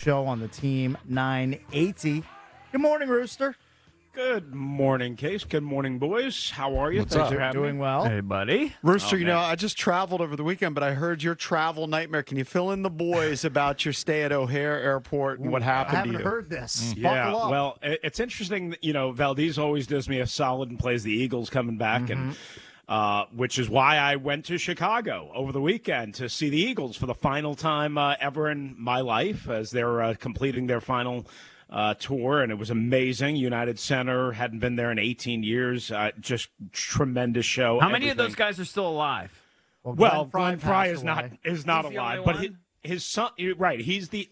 Show on the Team 980. Good morning, Rooster. Good morning, Case. Good morning, boys. How are you? What's Thanks up? for having Doing me. well. Hey, buddy. Rooster, Oh, man. I just traveled over the weekend, but I heard your travel nightmare. Can you fill in the boys about your stay at O'Hare Airport and what I happened to haven't you? heard this. Yeah, Buckle up. well, it's interesting that, Valdez always does me a solid and plays the Eagles coming back, and which is why I went to Chicago over the weekend to see the Eagles for the final time ever in my life as they're completing their final tour, and it was amazing. United Center, hadn't been there in 18 years. Just tremendous show. How many of Everything. those guys are still alive? Well, Glenn Fry passed is away. not He's the alive, only but one? his son, right? He's the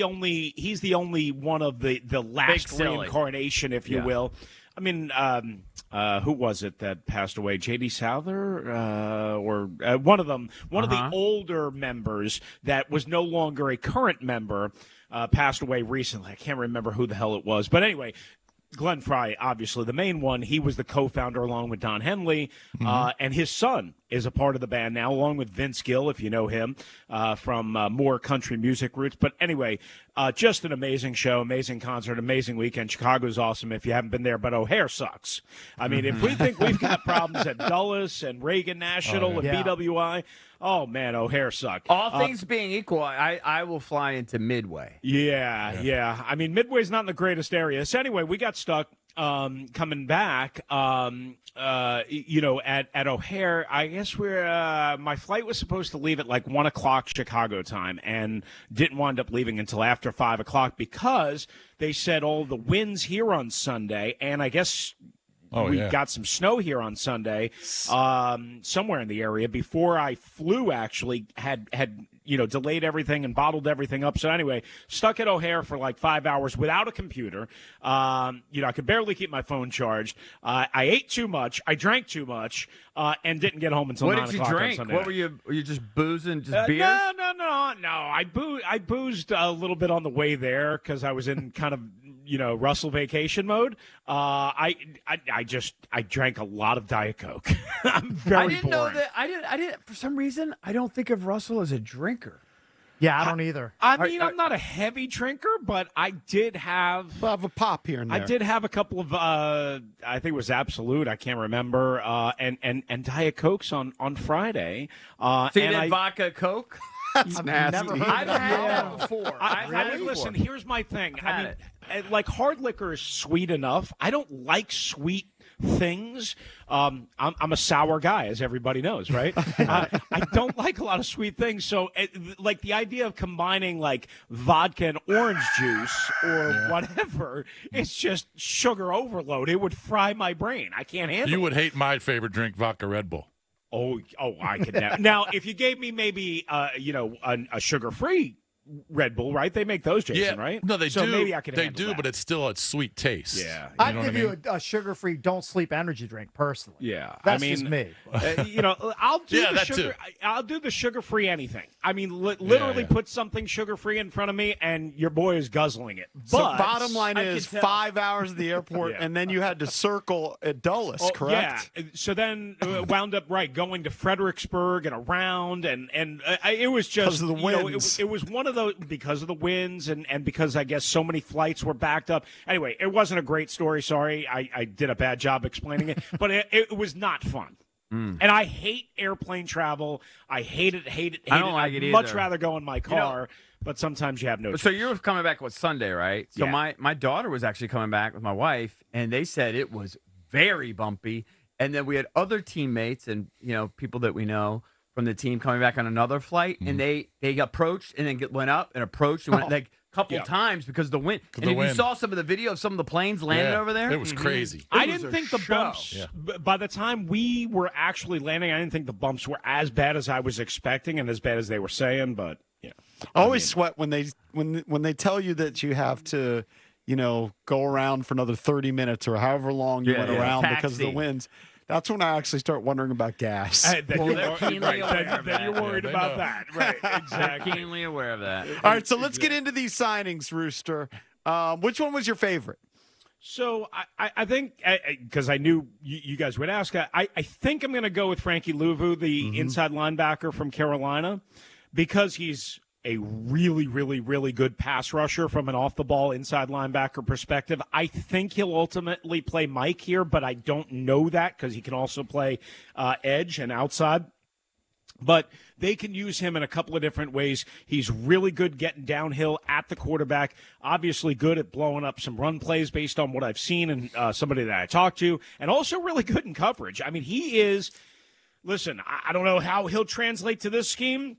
only one of the last silly. reincarnation, if you Yeah. will. I mean, who was it that passed away? J.D. Souther, or one of them, one of the older members that was no longer a current member, passed away recently. I can't remember who the hell it was, but anyway. Glenn Fry, obviously the main one. He was the co-founder along with Don Henley, and his son is a part of the band now, along with Vince Gill, if you know him, from more country music roots. But anyway, just an amazing show, amazing concert, amazing weekend. Chicago's awesome if you haven't been there, but O'Hare sucks. I mean, if we think we've got problems at Dulles and Reagan National and Yeah. BWI, oh, man, O'Hare sucked. All things being equal, I will fly into Midway. Yeah. I mean, Midway's not in the greatest area. So anyway, we got stuck coming back, at O'Hare. I guess my flight was supposed to leave at like 1 o'clock Chicago time and didn't wind up leaving until after 5 o'clock because they said all the winds here on Sunday, and I guess we got some snow here on Sunday, somewhere in the area. Before I flew, actually had delayed everything and bottled everything up. So anyway, stuck at O'Hare for like 5 hours without a computer. I could barely keep my phone charged. I ate too much. I drank too much, and didn't get home until 9 What did you o'clock on drink? Sunday What night. were you? Were you just boozing, just beers? No. I boozed a little bit on the way there because I was in kind of Russell vacation mode. I drank a lot of Diet Coke. I'm very I didn't know boring. that. I didn't. For some reason, I don't think of Russell as a drinker. Yeah, I don't either. I mean, I'm not a heavy drinker, but I did have. We'll have a pop here and there. I did have a couple of. I think it was Absolute. I can't remember. And Diet Cokes on Friday. So you and did I, vodka Coke? That's I've nasty. never heard I've of had that. that before. listen, here's my thing. I've I had mean, like hard liquor is sweet enough. I don't like sweet things. I'm a sour guy, as everybody knows, right? I don't like a lot of sweet things. So, like the idea of combining like vodka and orange juice or whatever, it's just sugar overload. It would fry my brain. I can't handle it. You would hate my favorite drink, vodka Red Bull. Oh, I could never. Now, if you gave me maybe, a sugar-free Red Bull, right? They make those, Jason, right? No, they so do. Maybe I could They handle do, that. but it's still a sweet taste. Yeah. I'd know give what I mean? you a sugar-free don't sleep energy drink, personally. Yeah. That's I mean, just me. I'll do Yeah, the that sugar. too. I'll do the sugar-free anything. I mean, literally yeah. put something sugar-free in front of me, and your boy is guzzling it. So But bottom line I is can tell. 5 hours at the airport, Yeah. and then you had to circle at Dulles, correct? Yeah. So then wound up going to Fredericksburg and around, and it was just 'Cause of the winds. it was one of those because of the winds and because I guess so many flights were backed up. Anyway, it wasn't a great story. Sorry, I did a bad job explaining it, but it was not fun. And I hate airplane travel. I hate it. I don't like I'd it much either. rather go in my car, but sometimes you have no choice. So you were coming back with Sunday, right? So Yeah. my daughter was actually coming back with my wife, and they said it was very bumpy. And then we had other teammates and people that we know from the team coming back on another flight, and they approached and then went up and approached and went like a couple times because of the wind. And the if you wind. saw some of the video of some of the planes landing Yeah, over there, It was crazy. I was didn't a think the show. bumps, Yeah. by the time we were actually landing, I didn't think the bumps were as bad as I was expecting and as bad as they were saying, but yeah. I always sweat when they tell you that you have to, go around for another 30 minutes or however long you went around because of the Taxi. winds. That's when I actually start wondering about gas. Then Well, you're they're wor- keenly right, aware then- of then you're that. worried Yeah, they about know. that. Right, exactly. keenly aware of that. All right, so let's get into these signings, Rooster. Which one was your favorite? So I think, because I knew you guys would ask, I think I'm going to go with Frankie Louvu, the inside linebacker from Carolina, because he's a really, really, really good pass rusher from an off-the-ball inside linebacker perspective. I think he'll ultimately play Mike here, but I don't know that because he can also play edge and outside. But they can use him in a couple of different ways. He's really good getting downhill at the quarterback, obviously good at blowing up some run plays based on what I've seen and somebody that I talked to, and also really good in coverage. I mean, he is – listen, I don't know how he'll translate to this scheme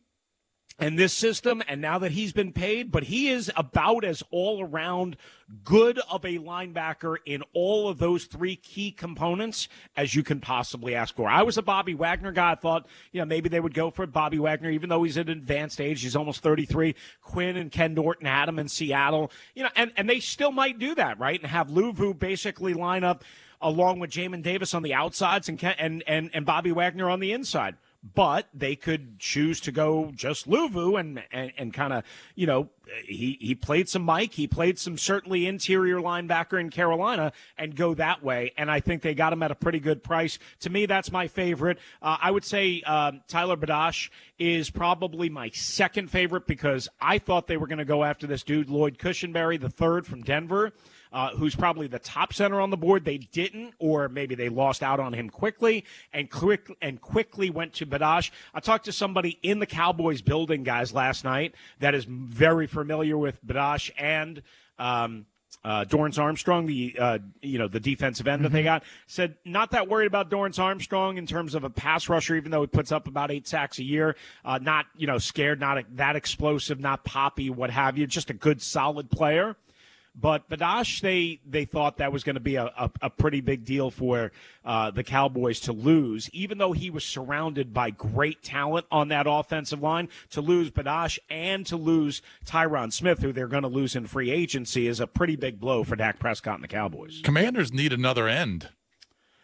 and this system, and now that he's been paid, but he is about as all-around good of a linebacker in all of those three key components as you can possibly ask for. I was a Bobby Wagner guy. I thought, maybe they would go for Bobby Wagner, even though he's at an advanced age. He's almost 33. Quinn and Ken Norton had him in Seattle, and they still might do that, right, and have Luvu basically line up along with Jamin Davis on the outsides and Bobby Wagner on the inside. But they could choose to go just Luvu and kind of, he played some Mike. He played some certainly interior linebacker in Carolina and go that way. And I think they got him at a pretty good price. To me, that's my favorite. I would say Tyler Badash is probably my second favorite because I thought they were going to go after this dude, Lloyd Cushenberry, the third from Denver. Who's probably the top center on the board. They didn't, or maybe they lost out on him quickly and quickly went to Badash. I talked to somebody in the Cowboys building, guys, last night that is very familiar with Badash and Dorrance Armstrong, the defensive end that they got. Said not that worried about Dorrance Armstrong in terms of a pass rusher, even though he puts up about 8 sacks a year. Not scared, not that explosive, not poppy, what have you. Just a good, solid player. But Badash, they thought that was going to be a pretty big deal for the Cowboys to lose, even though he was surrounded by great talent on that offensive line. To lose Badash and to lose Tyron Smith, who they're going to lose in free agency, is a pretty big blow for Dak Prescott and the Cowboys. Commanders need another end.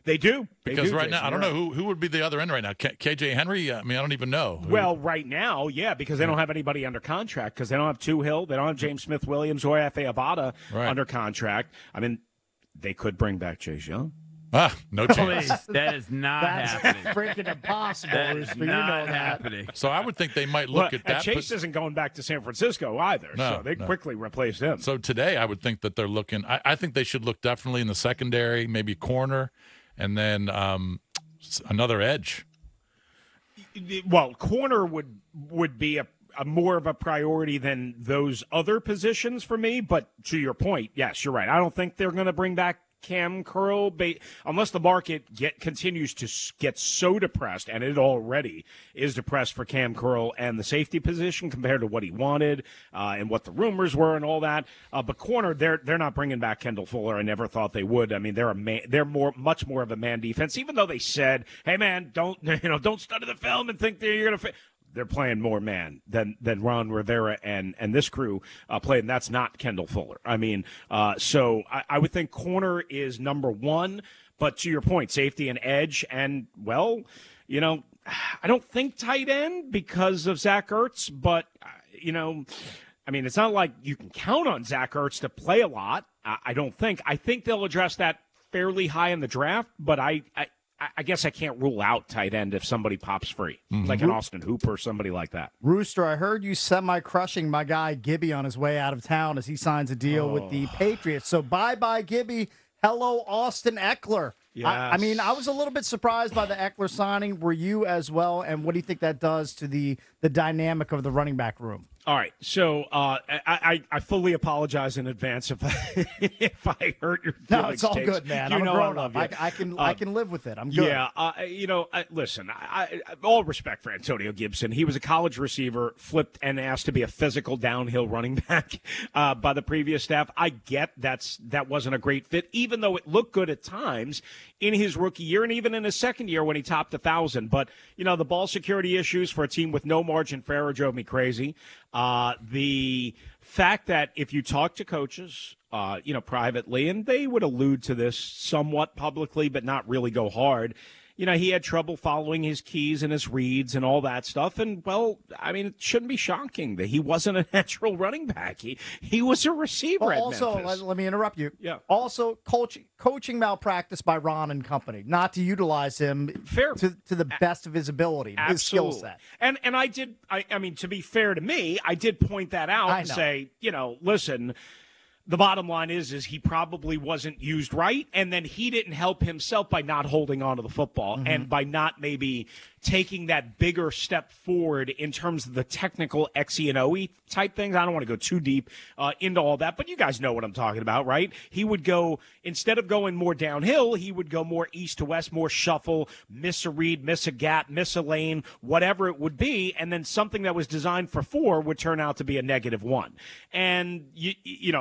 They do. Because right now, I don't know who would be the other end right now. KJ Henry? I don't even know. Well, right now, yeah, because they don't have anybody under contract because they don't have Tuhill. They don't have James Smith-Williams or F.A. Abada under contract. They could bring back Chase Young. No chance. That is not happening. That's freaking impossible. That is not happening. So I would think they might look at that. And Chase isn't going back to San Francisco either, so they quickly replaced him. So today I would think that they're looking – I think they should look definitely in the secondary, maybe corner, and then another edge. Well, corner would be a more of a priority than those other positions for me. But to your point, yes, you're right. I don't think they're going to bring back Cam Curl unless the market continues to get so depressed, and it already is depressed for Cam Curl and the safety position compared to what he wanted and what the rumors were and all that. But corner, they're not bringing back Kendall Fuller. I never thought they would. They're much more of a man defense. Even though they said, "Hey man, don't study the film and think that you're going to." They're playing more man than Ron Rivera and this crew played, and that's not Kendall Fuller. So I would think corner is number one, but to your point, safety and edge, and, I don't think tight end because of Zach Ertz, but, it's not like you can count on Zach Ertz to play a lot, I don't think. I think they'll address that fairly high in the draft, but I guess I can't rule out tight end if somebody pops free, like an Austin Hooper or somebody like that. Rooster, I heard you semi-crushing my guy Gibby on his way out of town as he signs a deal with the Patriots. So bye-bye, Gibby. Hello, Austin Eckler. Yes. I was a little bit surprised by the Eckler signing. Were you as well? And what do you think that does to the dynamic of the running back room? All right, so I fully apologize in advance if I hurt your feelings. No, it's all Takes. good, man. I'm a grown up. I can live with it. I'm good. Yeah, listen. All respect for Antonio Gibson. He was a college receiver, flipped and asked to be a physical downhill running back by the previous staff. I get that wasn't a great fit, even though it looked good at times in his rookie year and even in his second year when he topped 1,000. But the ball security issues for a team with no margin for error drove me crazy. The fact that if you talk to coaches, privately, and they would allude to this somewhat publicly, but not really go hard, he had trouble following his keys and his reads and all that stuff. And, well, I mean, it shouldn't be shocking that he wasn't a natural running back. He was a receiver at Memphis. Also, let me interrupt you. Yeah. Also, coaching malpractice by Ron and company, not to utilize him to the best of his ability, his skill set. And I mean, to be fair to me, I did point that out and say, listen, the bottom line is he probably wasn't used right, and then he didn't help himself by not holding on to the football and by not maybe taking that bigger step forward in terms of the technical X-E and O-E type things. I don't want to go too deep into all that, but you guys know what I'm talking about, right? He would go, instead of going more downhill, he would go more east to west, more shuffle, miss a read, miss a gap, miss a lane, whatever it would be, and then something that was designed for 4 would turn out to be a -1. And,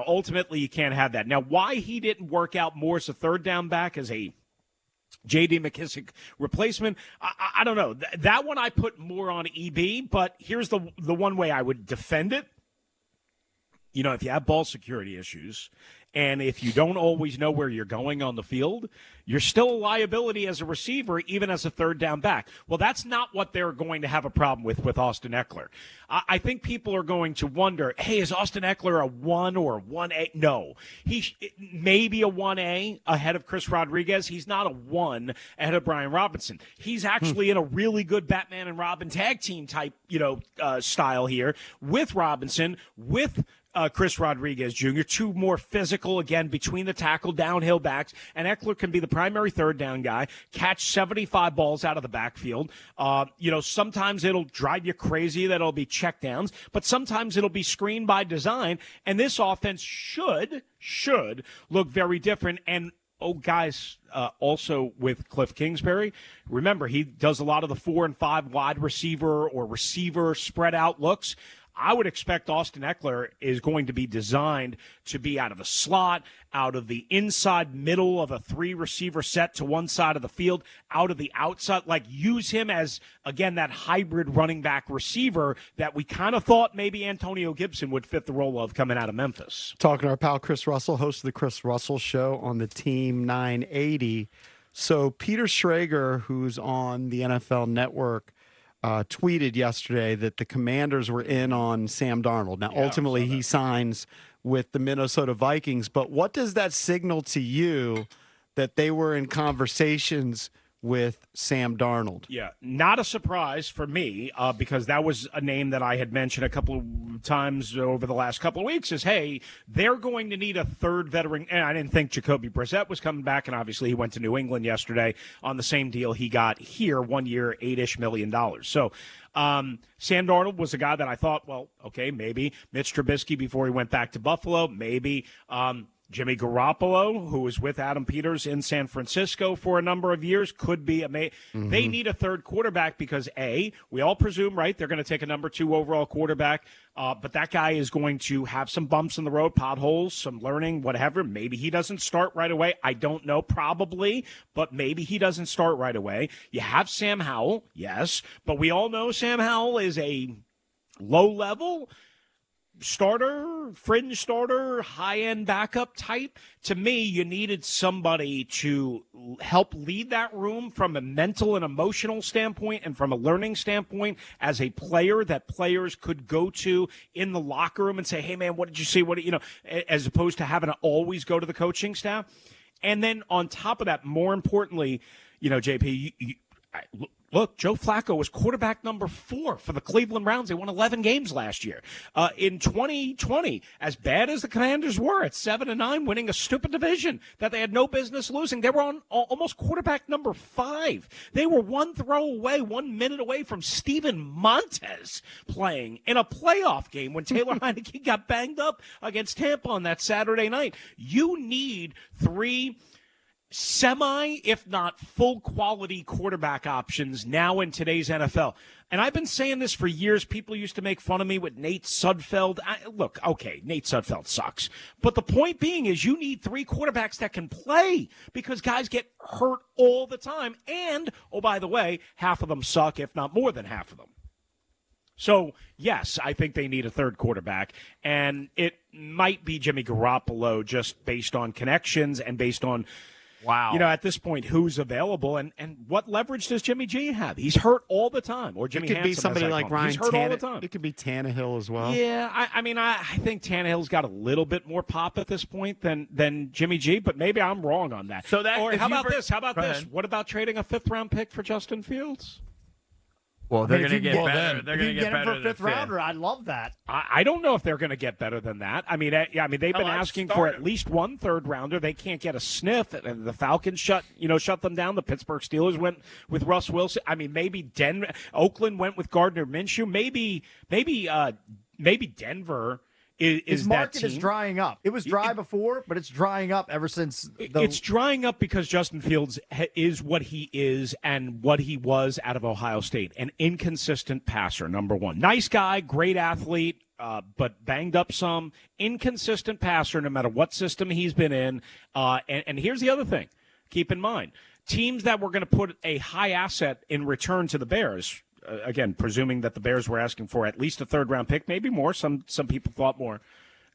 ultimately you can't have that. Now, why he didn't work out more as a third down back as a J.D. McKissick replacement, I don't know. That one I put more on EB, but here's the one way I would defend it. If you have ball security issues and if you don't always know where you're going on the field, you're still a liability as a receiver, even as a third down back. Well, that's not what they're going to have a problem with Austin Eckler. I think people are going to wonder, hey, is Austin Eckler a 1 or a 1A? No. He may be a 1A ahead of Chris Rodriguez. He's not a 1 ahead of Brian Robinson. He's actually in a really good Batman and Robin tag team type, style here with Robinson, with Chris Rodriguez Jr., 2 more physical, again, between the tackle, downhill backs, and Eckler can be the primary third down guy, catch 75 balls out of the backfield. Sometimes it'll drive you crazy that it'll be checkdowns, but sometimes it'll be screened by design, and this offense should look very different. And guys, also with Cliff Kingsbury, remember, he does a lot of the 4 and 5 wide receiver or receiver spread out looks. I would expect Austin Eckler is going to be designed to be out of the slot, out of the inside middle of a 3-receiver set to one side of the field, out of the outside, use him as, again, that hybrid running back receiver that we kind of thought maybe Antonio Gibson would fit the role of coming out of Memphis. Talking to our pal Chris Russell, host of the Chris Russell Show on the Team 980. So Peter Schrager, who's on the NFL Network, tweeted yesterday that the Commanders were in on Sam Darnold. Now, ultimately, he signs with the Minnesota Vikings. But what does that signal to you that they were in conversations with Sam Darnold? Yeah, not a surprise for me because that was a name that I had mentioned a couple of times over the last couple of weeks is, hey, they're going to need a third veteran. And I didn't think Jacoby Brissett was coming back, and obviously he went to New England yesterday on the same deal he got here, 1 year, $8-ish million. So Sam Darnold was a guy that I thought, well, okay, maybe Mitch Trubisky before he went back to Buffalo, maybe Jimmy Garoppolo, who was with Adam Peters in San Francisco for a number of years, could be amazing. They need a third quarterback because, A, we all presume, right, they're going to take a number 2 overall quarterback, but that guy is going to have some bumps in the road, potholes, some learning, whatever. Maybe he doesn't start right away. I don't know, probably, but maybe he doesn't start right away. You have Sam Howell, yes, but we all know Sam Howell is a low-level starter, fringe starter, high-end backup type. To me, you needed somebody to help lead that room from a mental and emotional standpoint and from a learning standpoint as a player that players could go to in the locker room and say, hey, man, what did you see? As opposed to having to always go to the coaching staff. And then on top of that, more importantly, JP, look, Joe Flacco was quarterback number 4 for the Cleveland Browns. They won 11 games last year. In 2020, as bad as the Commanders were at 7-9, winning a stupid division that they had no business losing, they were on almost quarterback number 5. They were 1 throw away, 1 minute away from Steven Montez playing in a playoff game when Taylor Heineke got banged up against Tampa on that Saturday night. You need 3 semi, if not full quality quarterback options now in today's NFL. And I've been saying this for years. People used to make fun of me with Nate Sudfeld. Look, okay, Nate Sudfeld sucks. But the point being is you need 3 quarterbacks that can play because guys get hurt all the time. And, oh, by the way, half of them suck, if not more than half of them. So, yes, I think they need a third quarterback, and it might be Jimmy Garoppolo just based on connections and based on Wow. At this point, who's available and what leverage does Jimmy G have? He's hurt all the time. Or Jimmy It could be Handsome, somebody as I like call him. Ryan He's hurt all the Tannehill. time. It could be Tannehill as well. Yeah, I think Tannehill's got a little bit more pop at this point than Jimmy G, but maybe I'm wrong on that. So that, or if how you about bring- this? How about Go this? ahead. What about trading a 5th-round pick for Justin Fields? Well, they're I mean, going if to you get can get- better. well, They're If going you to can get get him better for a than fifth rounder, fifth. I love that. I don't know if they're going to get better than that. I mean, they've been I'd asking start for him. at least 1 third-rounder. They can't get a sniff, and the Falcons shut them down. The Pittsburgh Steelers went with Russ Wilson. I mean, maybe Oakland went with Gardner Minshew. Maybe Denver is His that market team. is drying up. It was dry before, but it's drying up ever since. It's drying up because Justin Fields is what he is and what he was out of Ohio State. An inconsistent passer, number one. Nice guy, great athlete, but banged up some. Inconsistent passer no matter what system he's been in. And here's the other thing. Keep in mind, teams that were going to put a high asset in return to the Bears, again, presuming that the Bears were asking for at least a 3rd-round pick, maybe more. Some people thought more.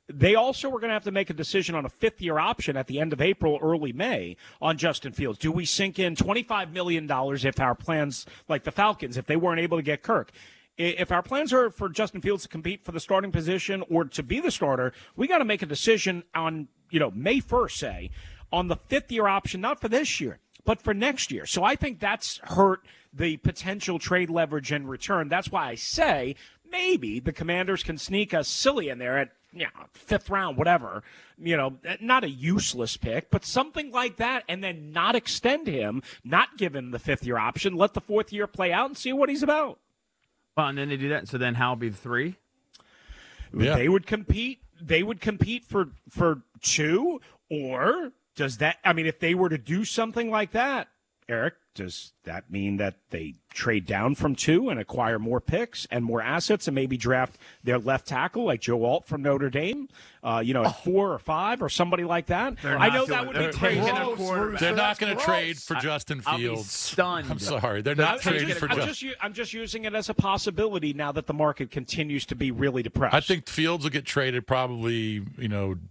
They also were going to have to make a decision on a 5th-year option at the end of April, early May on Justin Fields. Do we sink in $25 million if our plans, like the Falcons, if they weren't able to get Kirk? If our plans are for Justin Fields to compete for the starting position or to be the starter, we got to make a decision on, May 1st, say, on the 5th-year option, not for this year, but for next year. So I think that's hurt the potential trade leverage in return. That's why I say maybe the Commanders can sneak a silly in there at 5th round, whatever. Not a useless pick, but something like that, and then not extend him, not give him the 5th-year option, let the 4th year play out and see what he's about. Well, and then they do that. So then Hal be 3? Yeah. They would compete. They would compete for 2, or does that? I mean, if they were to do something like that, Eric, does that mean that they trade down from 2 and acquire more picks and more assets and maybe draft their left tackle like Joe Alt from Notre Dame, at 4 or 5 or somebody like that? They're I not know doing that would it. be They're crazy. taking a Gross, quarterback. They're not That's going to gross. trade for Justin I'll be Fields. stunned. I'm sorry. They're not trading for Justin. I'm just using it as a possibility now that the market continues to be really depressed. I think Fields will get traded probably,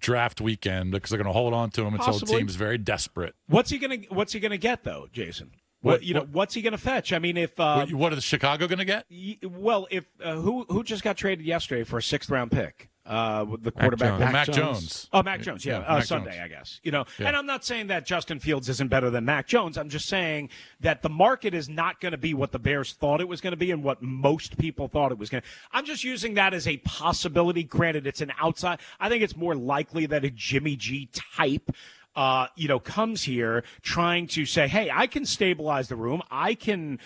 draft weekend because they're going to hold on to him until the Possibly. team's very desperate. What's he gonna get though, Jason? What's he going to fetch? I mean, if What is Chicago going to get? if who just got traded yesterday for a 6th-round pick? The quarterback, Mac Jones. Oh, Mac Jones, yeah, Mac Sunday, Jones. I guess. Yeah. And I'm not saying that Justin Fields isn't better than Mac Jones. I'm just saying that the market is not going to be what the Bears thought it was going to be and what most people thought it was going to. I'm just using that as a possibility. Granted, it's an outside. I think it's more likely that a Jimmy G type comes here trying to say, hey, I can stabilize the room. I can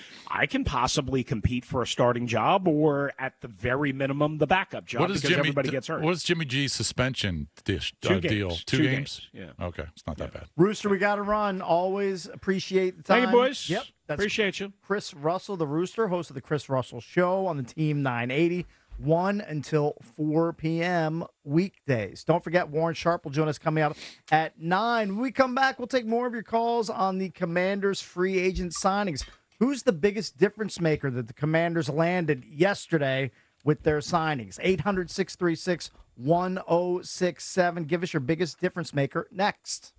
possibly compete for a starting job or at the very minimum the backup job because everybody gets hurt. What is Jimmy G's suspension deal? 2 games. 2 games? Yeah. Okay, it's not that bad. Rooster, we got to run. Always appreciate the time. Thank you, boys. Yep. That's Appreciate you. Chris Russell, the Rooster, host of the Chris Russell Show on the Team 980. 1 until 4 p.m. weekdays. Don't forget, Warren Sharp will join us coming up at 9. When we come back, we'll take more of your calls on the Commanders' free agent signings. Who's the biggest difference maker that the Commanders landed yesterday with their signings? 800-636-1067. Give us your biggest difference maker next.